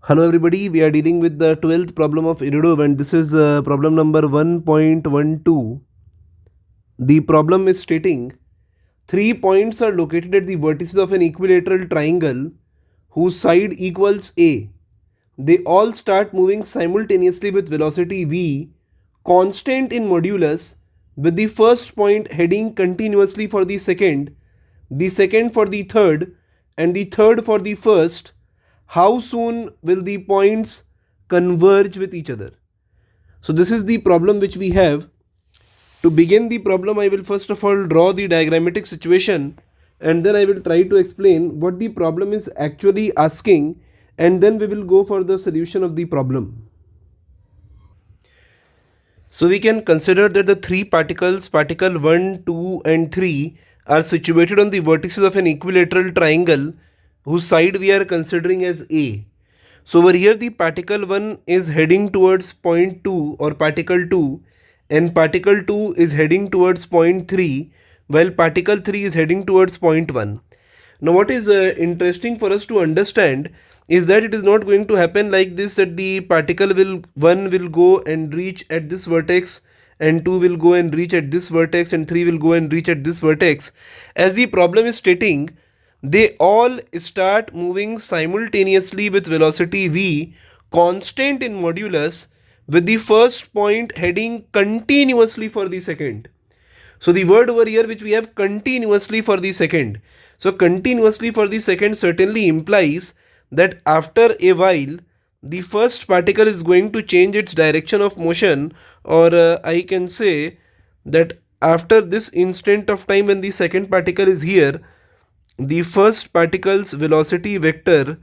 Hello everybody, we are dealing with the 12th problem of Irido and this is problem number 1.12. The problem is stating 3 points are located at the vertices of an equilateral triangle whose side equals A. They all start moving simultaneously with velocity v constant in modulus, with the first point heading continuously for the second for the third, and the third for the first. How soon will the points converge with each other? So this is the problem which we have. To begin the problem, I will first of all draw the diagrammatic situation, and then I will try to explain what the problem is actually asking, and then we will go for the solution of the problem. So we can consider that the three particles, particle 1, 2 and 3, are situated on the vertices of an equilateral triangle whose side we are considering as A. So over here the particle 1 is heading towards point 2 or particle 2, and particle 2 is heading towards point 3, while particle 3 is heading towards point 1. Now what is interesting for us to understand is that it is not going to happen like this, that the particle 1 will go and reach at this vertex, and 2 will go and reach at this vertex, and 3 will go and reach at this vertex. As the problem is stating, they all start moving simultaneously with velocity v constant in modulus, with the first point heading continuously for the second. So the word over here which we have, continuously for the second. So continuously for the second certainly implies that after a while the first particle is going to change its direction of motion, or I can say that after this instant of time when the second particle is here, the first particle's velocity vector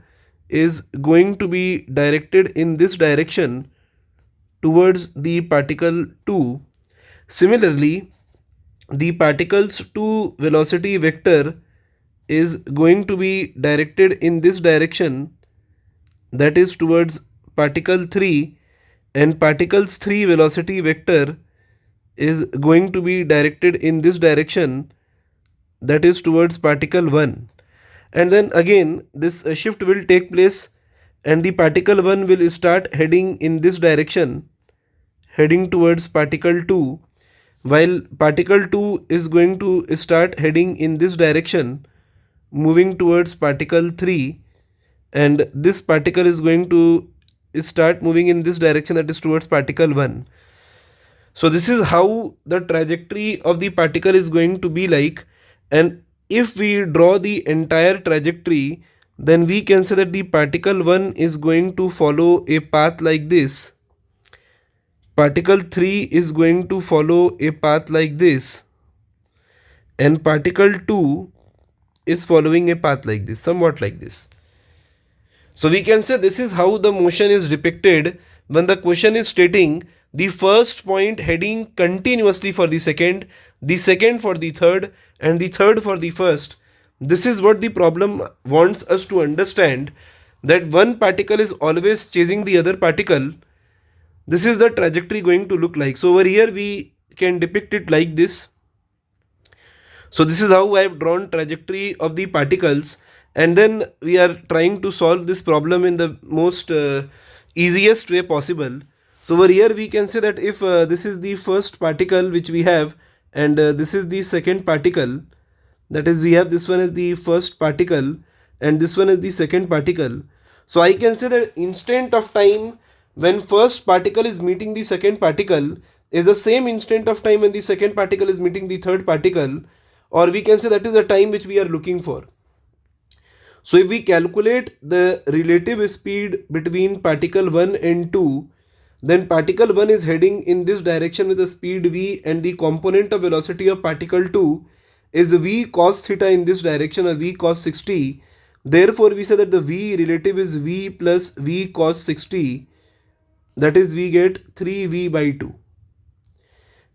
is going to be directed in this direction towards the particle 2. Similarly, the particle's 2 velocity vector is going to be directed in this direction, that is towards particle 3, and particle's 3 velocity vector is going to be directed in this direction, that is towards particle 1. And then again this shift will take place, and the particle 1 will start heading in this direction, heading towards particle 2, while particle 2 is going to start heading in this direction, moving towards particle 3, and this particle is going to start moving in this direction, that is towards particle 1. So this is how the trajectory of the particle is going to be like, and if we draw the entire trajectory, then we can say that the particle 1 is going to follow a path like this, particle 3 is going to follow a path like this, and particle 2 is following a path like this, somewhat like this. So we can say this is how the motion is depicted when the question is stating the first point heading continuously for the second for the third, and the third for the first. This is what the problem wants us to understand, that one particle is always chasing the other particle. This is the trajectory going to look like. So over here we can depict it like this. So this is how I have drawn trajectory of the particles, and then we are trying to solve this problem in the most easiest way possible. So over here we can say that if this is the first particle which we have, and this is the second particle, that is we have this one as the first particle and this one is the second particle. So I can say that instant of time when first particle is meeting the second particle is the same instant of time when the second particle is meeting the third particle, or we can say that is the time which we are looking for. So if we calculate the relative speed between particle 1 and 2, then particle 1 is heading in this direction with the speed v, and the component of velocity of particle 2 is v cos theta in this direction, or v cos 60. Therefore we say that the v relative is v plus v cos 60, that is we get 3v by 2.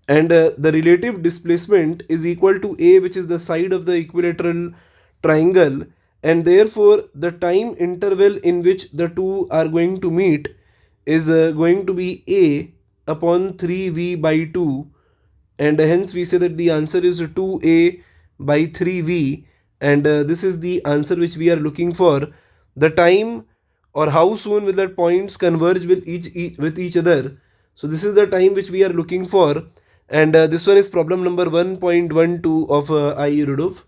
And the relative displacement is equal to a, which is the side of the equilateral triangle, and therefore the time interval in which the two are going to meet is going to be a upon 3v by 2, and hence we say that the answer is 2a by 3v, and this is the answer which we are looking for. The time or how soon will the points converge with each other. So this is the time which we are looking for, and this one is problem number 1.12 of IE Rudolph.